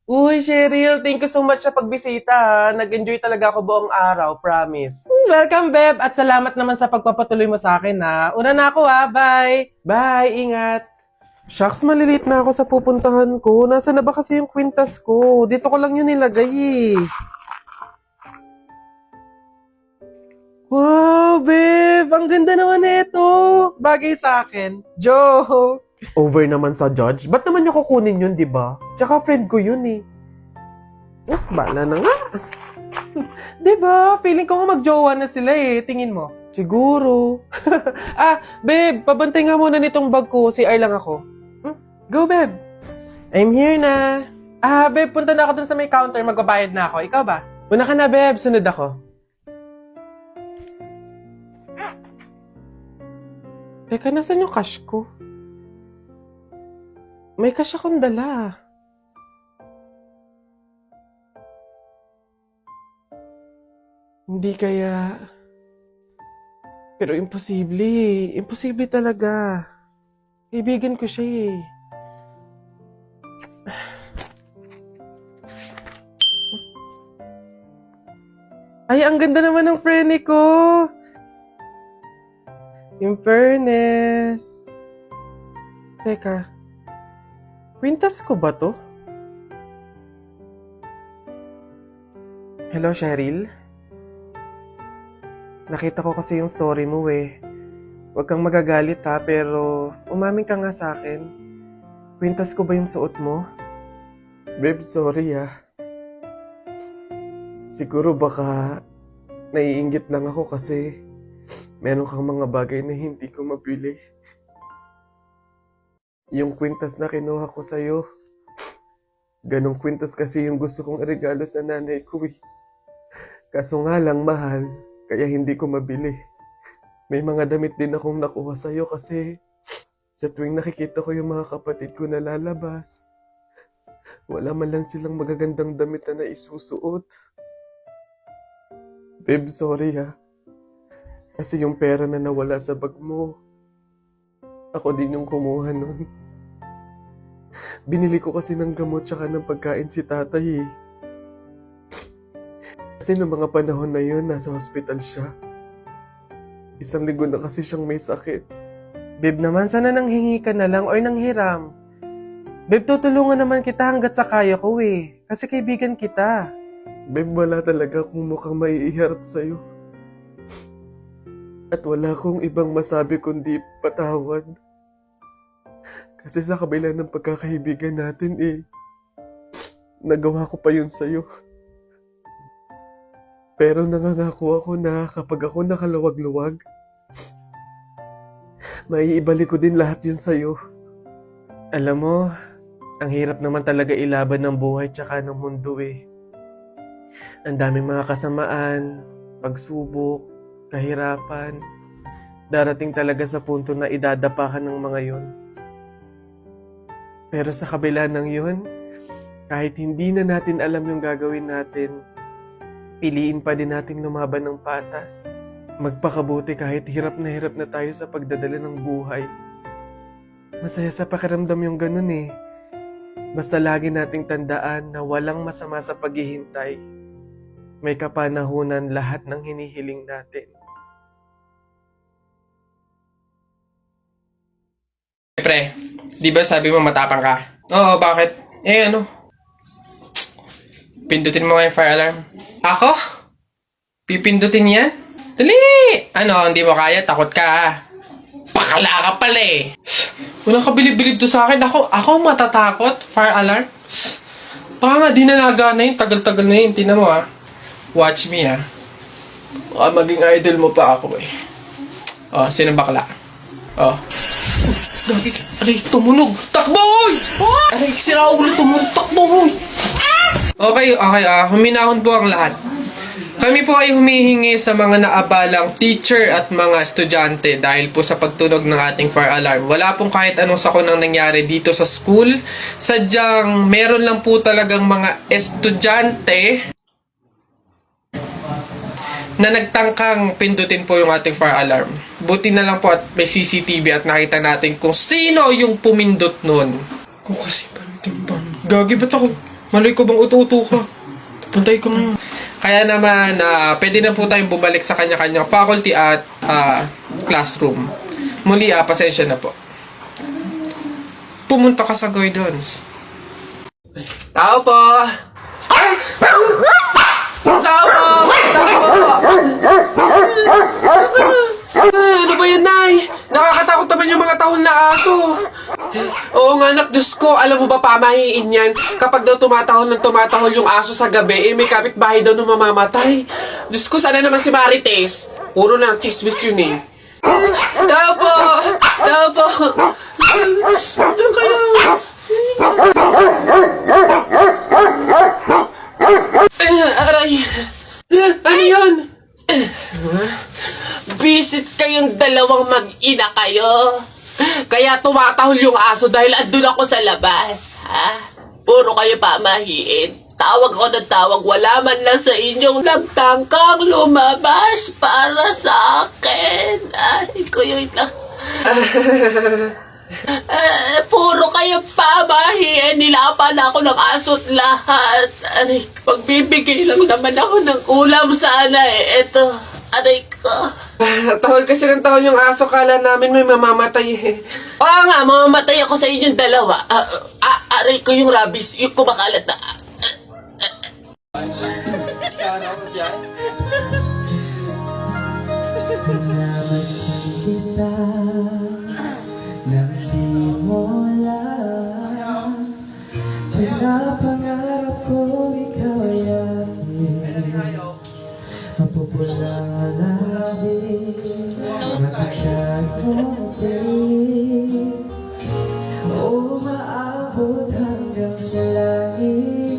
Uy, Cheryl, thank you so much sa pagbisita. Ha. Nag-enjoy talaga ako buong araw, promise. Welcome, Beb, at salamat naman sa pagpapatuloy mo sa akin, ha. Una na ako, ha. Bye. Bye, ingat. Shucks, malilate na ako sa pupuntahan ko. Nasaan na ba kasi yung kwintas ko? Dito ko lang yun nilagay, eh. Wow, babe! Ang ganda naman nito! Bagay sa akin. Joke! Over naman sa judge. Ba't naman niya kukunin yun, di ba? Tsaka friend ko yun eh. Bala na nga. Di ba? Feeling ko nga magjowa na sila eh. Tingin mo. Siguro. Babe, pabantay nga muna nitong bag ko. CR lang ako. Go, babe. I'm here na. Babe, punta na ako dun sa may counter. Magbabayad na ako. Ikaw ba? Una ka na, babe. Sunod ako. Teka, nasan yung cash ko? May cash akong dala. Hindi kaya... Pero imposible eh. Imposible talaga. Kaibigan ko siya eh. Ay, ang ganda naman ng prene ko! In fairness. Teka. Kwintas ko ba to? Hello, Cheryl? Nakita ko kasi yung story mo eh. Huwag kang magagalit ha, pero umamin ka nga sa akin. Kwintas ko ba yung suot mo? Babe, sorry ah. Siguro baka naiinggit lang ako kasi meron kang mga bagay na hindi ko mabili. Yung kwintas na kinuha ko sa'yo. Ganong kwintas kasi yung gusto kong regalo sa nanay ko eh. Kaso nga lang mahal, kaya hindi ko mabili. May mga damit din akong nakuha sa'yo kasi sa tuwing nakikita ko yung mga kapatid ko na lalabas, wala man lang silang magagandang damit na isusuot. Babe, sorry ha. Kasi yung pera na nawala sa bag mo, ako din yung kumuha nun. Binili ko kasi ng gamot tsaka ng pagkain si tatay eh. Kasi noong mga panahon na yun, nasa hospital siya. 1 linggo na kasi siyang may sakit. Babe naman, sana nanghingi ka na lang or nanghiram. Babe, tutulungan naman kita hanggat sa kaya ko eh. Kasi kaibigan kita. Babe, wala talaga akong mukhang maiiharap sa'yo. At wala akong ibang masabi kundi patawad. Kasi sa kabila ng pagkakaibigan natin eh, nagawa ko pa yun sa'yo. Pero nangangako ako na kapag ako nakaluwag-luwag, maiibalik ko din lahat yun sa'yo. Alam mo, ang hirap naman talaga ilaban ng buhay tsaka ng mundo eh. Ang daming mga kasamaan, pagsubok, kahirapan. Darating talaga sa punto na idadapa ka ng mga yun. Pero sa kabila ng yun, kahit hindi na natin alam yung gagawin natin, piliin pa din natin lumaban ng patas. Magpakabuti kahit hirap na tayo sa pagdadala ng buhay. Masaya sa pakiramdam yung ganun eh. Basta lagi nating tandaan na walang masama sa paghihintay. May kapanahunan lahat ng hinihiling natin. Pre, di ba sabi mo matapang ka? Oo, bakit? Ano? Pindutin mo nga yung fire alarm. Ako? Pipindutin yan? Dali! Ano, hindi mo kaya? Takot ka. Pakala ka pala eh. Walang kabilib-bilib to sa akin. Ako matatakot? Fire alarm? Baka nga di na nagana yun. Tagal-tagal na yun. Tingnan mo ha. Watch me ha. Baka maging idol mo pa ako eh. Oh, sino bakla? Oh. Gagi, aray, tumunog! Takbo, oy! Aray, sira ulo, tumunog, takbo, oy! Okay, huminahon po ang lahat. Kami po ay humihingi sa mga naabalang teacher at mga estudyante dahil po sa pagtunog ng ating fire alarm. Wala pong kahit anong sakunang nangyari dito sa school. Sadyang meron lang po talagang mga estudyante na nagtangkang pindutin po yung ating fire alarm. Buti na lang po at may CCTV at nakita natin kung sino yung pumindot nun. Kung kasi panitimpan. Gagi, ba't ako? Maloy ko bang utu-utu ka? Puntay ko ngayon. Kaya naman, pwede na po tayong bumalik sa kanya-kanyang faculty at classroom. Muli, pasensya na po. Pumunta ka sa guidance. Tao po! Ay! Tao po! Ano ba yan, Nay? Nakakatakot naman yung mga tahol na aso. Oo nga, anak, Diyos ko. Alam mo ba, pamahiin yan? Kapag daw tumatahol yung aso sa gabi, may kapitbahay daw na mamamatay. Diyos ko, sana naman si Marites. Puro na chismis yun eh. Tao po! Tao po! Doon kayo! Aray! Ano yun? Visit kayong dalawang mag-ina kayo. Kaya tumatahol yung aso dahil andun ako sa labas, ha? Puro kayo pamahiin. Tawag ko ng tawag, wala man lang sa inyong nagtangkang lumabas para sa akin. Ay, kuya lang. Puro kayo pamahiin. Nilapan ako ng aso't lahat. Aray, magbibigay lang naman ako ng ulam sana eh. Eto, aray ko. Tahol kasi ng tahol yung aso, kala namin may mamamatay eh. Oo nga, mamamatay ako sa inyong dalawa. Aray ko yung rabies, yung kumakalat na. Pinamasin kita nang di mo alam. Pinapangarap ko ikaw ay akin. Mapupulang alawin, mapagkat mo din. O maabot hanggang sa langit.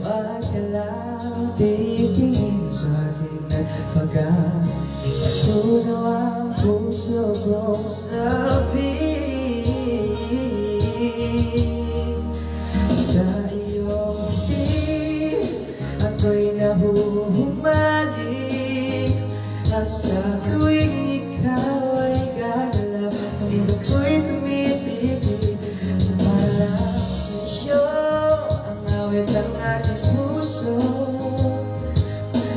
Wag ka lang titingin sa akin at pagkatunaw ang puso kong sabihin. Sa iyong ngiti ako'y nahuhumalik, at sa tuwing ikaw ay gagalaw, ang mundo ko'y tumitigil. Parang sa'yo ang awit ng aking puso.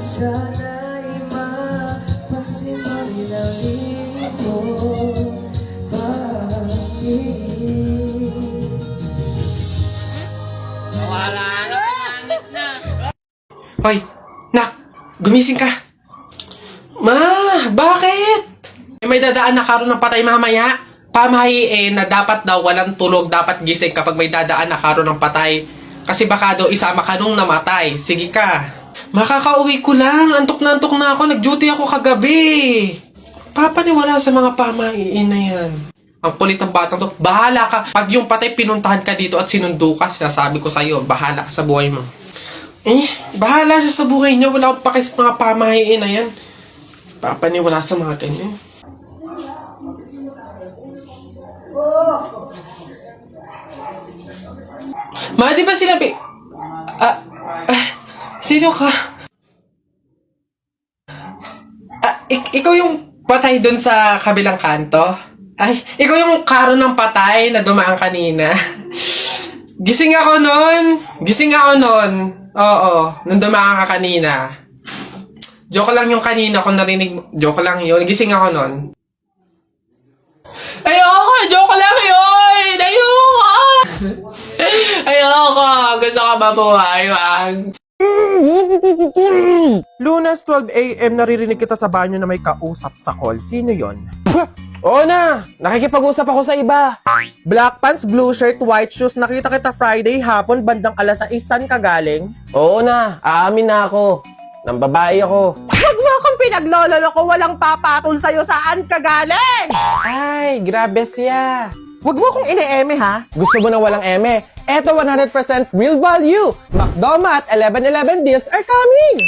Sana'y mapansin mo rin ang ibig mo. Bakit? Hoy, nak, gumising ka. Ma, bakit? May dadaan na karon ng patay mamaya. Pamahiin na dapat daw walang tulog, dapat gising kapag may dadaan na karon ng patay. Kasi baka daw isama ka nung namatay. Sige ka. Makakauwi ko lang. Antok na ako. Nag-duty ako kagabi. Papaniwala sa mga pamahiin na yan. Ang kulit ng batang to. Bahala ka. Pag yung patay pinuntahan ka dito at sinundo ka, sinasabi ko sa'yo, bahala ka sa buhay mo. Bahala siya sa buhay niya. Wala akong pakis sa mga pamahiin na yan. Papaniwala sa mga ganyan. Ma, di ba sinabi? Sino ka? Ikaw yung patay dun sa kabilang kanto? Ay, ikaw yung karo ng patay na dumaan kanina. Gising ako nun. Oo, nung dumaan ka kanina. Joke lang yung kanina kung narinig mo. Joke lang yun. Gising ako nun. Ayoko! Joke lang yun! Ayoko! Gusto ka mabuhay, wag. Lunes 12 AM, naririnig kita sa banyo na may kausap sa call. Sino yon? Oo na! Nakikipag-usap ako sa iba. Black pants, blue shirt, white shoes. Nakita kita Friday hapon, bandang alas 6. Saan ka galing? Oo na, aamin na ako. Nang babae ako. Huwag mo akong pinaglololo ko, walang papatol sa'yo. Saan ka galing? Ay, grabe siya. Huwag mo akong ine-eme ha. Gusto mo na walang eme? Eto 100% real value. McDoma at 11.11 deals are coming.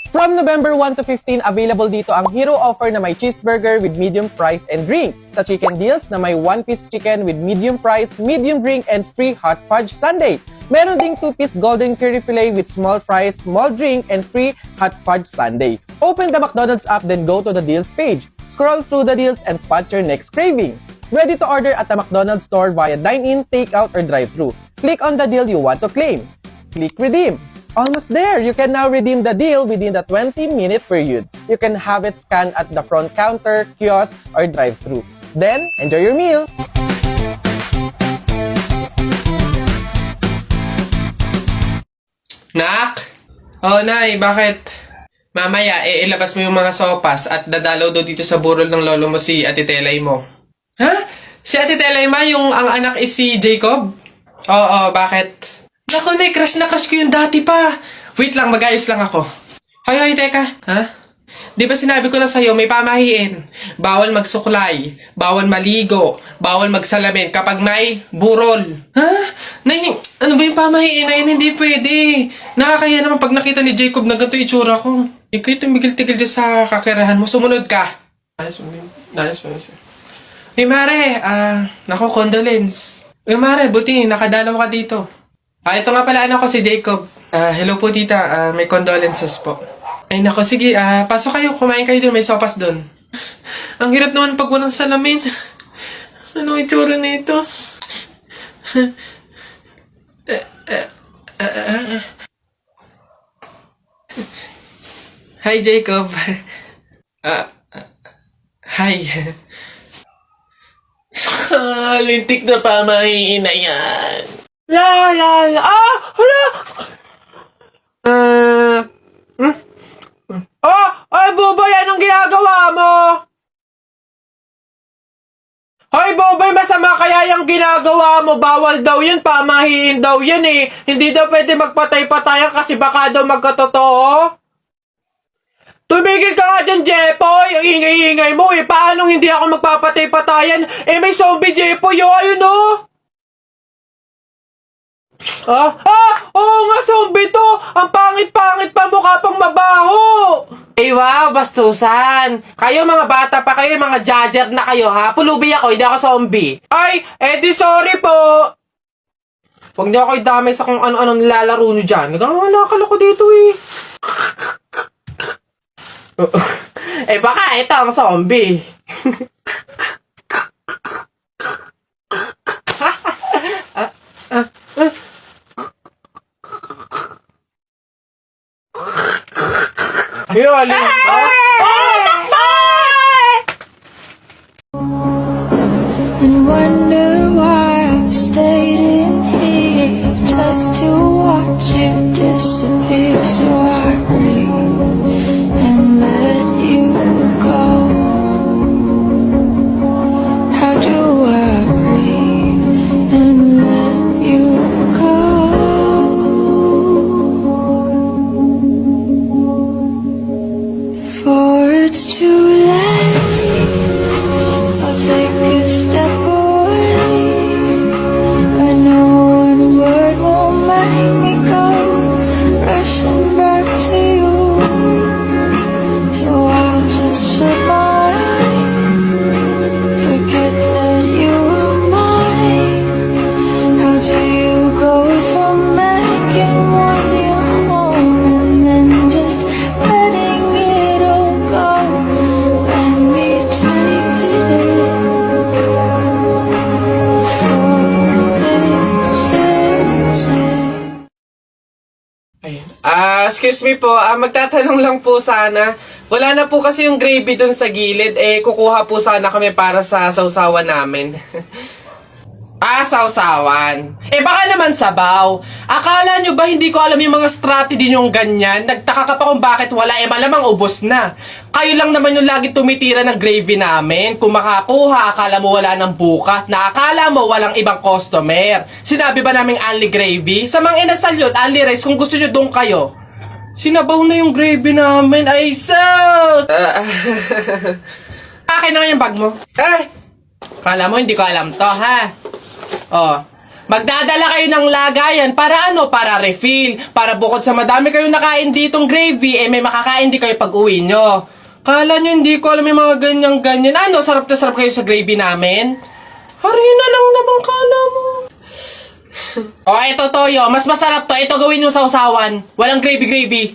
From November 1 to 15, available dito ang hero offer na may cheeseburger with medium fries and drink. Sa chicken deals na may 1-piece chicken with medium fries, medium drink, and free hot fudge sundae. Meron ding 2-piece golden curry fillet with small fries, small drink, and free hot fudge sundae. Open the McDonald's app, then go to the deals page. Scroll through the deals and spot your next craving. Ready to order at the McDonald's store via dine-in, take-out, or drive-thru. Click on the deal you want to claim. Click redeem. Almost there! You can now redeem the deal within the 20-minute period. You can have it scanned at the front counter, kiosk, or drive-thru. Then, enjoy your meal! Nak? Oh, Nay, bakit? Mamaya, ilabas mo yung mga sopas at dadalaw daw dito sa burol ng lolo mo si Ate Telay mo. Ha? Si Ate Telay ma, yung ang anak is si Jacob? Oo, bakit? Naku, Nay, crush na crush ko yung dati pa. Wait lang, mag-ayos lang ako. Hoy, teka. Ha? Di ba sinabi ko na sa'yo, may pamahiin. Bawal magsuklay, bawal maligo, bawal magsalamin kapag may burol. Ha? Nay, ano ba yung pamahiin na yun? Hindi pwede. Nakakaya naman pag nakita ni Jacob na ganito itsura ko. Ikaw tumigil-tigil dyan sa kakirahan mo. Sumunod ka. Nice. Hey, Mare, naku, condolence. Hey, Mare, buti, nakadalaw ka dito. Ito nga pala anak ko si Jacob. Hello po tita, may condolences po. Ay nako, sige, pasok kayo, kumain kayo dun, may sopas dun. Ang hirap naman pag walang salamin. Ano itsura na ito? Hi Jacob. Hi. Lintik na pamahiin na yan. La. Hala! Ay, Bobay, anong ginagawa mo? Hoy, Bobay, masama kaya yung ginagawa mo? Bawal daw yun, pamahiin daw yun eh. Hindi daw pwede magpatay-patayan kasi baka daw magkatotoo. Tumigil ka nga dyan, Jepoy! Ang ingay-ingay mo eh. Paano hindi ako magpapatay-patayan? Eh, may zombie, Jepoy, oh, ayun oh! Oo nga, zombie to! Ang pangit-pangit pa, mukha pang mabaho! Eh, wow, bastusan! Kayo mga bata pa kayo, mga judger na kayo, ha? Pulubi ako, hindi ako zombie. Ay, di sorry po! Huwag niyo ako idamay sa kung ano-anong nilalaro niyo dyan. Nagkakalala ko dito, eh. Baka ito ang zombie. Yun, And wonder why I've stayed in here just to watch you disappear. So I breathe and let you go. How do I breathe and let you go? Before it's too late, I'll take a step away. I know one word won't make me go rushing back to you. So I'll just shut my eyes, forget that you were mine. How do you go from making one your home and then just letting it all go? Let me take it in before it changes. Excuse me po, magtatanong lang po sana. Wala na po kasi yung gravy dun sa gilid, kukuha po sana kami para sa sausawan namin. Sausawan. Baka naman sabaw. Akala nyo ba hindi ko alam yung mga strategy nyong ganyan? Nagtaka ka pa kung bakit wala, malamang ubos na. Kayo lang naman yung lagi tumitira ng gravy namin. Kung makakuha, akala mo wala ng bukas, na akala mo walang ibang customer. Sinabi ba naming only gravy? Sa mga inasal yun, only rice, kung gusto nyo doon kayo. Sinabaw na yung gravy namin. Ay, sus! Akin na nga yung bag mo. Kala mo hindi ko alam to, ha? Magdadala kayo ng lagayan para ano? Para refill. Para bukod sa madami kayong nakain ditong gravy, may makakain di kayo pag uwi nyo. Kala nyo hindi ko alam yung mga ganyan-ganyan. Ano? Sarap na sarap kayo sa gravy namin? Harina lang naman kala mo. Ito toyo. Mas masarap to. Ito gawin yung sausawan. Walang gravy-gravy.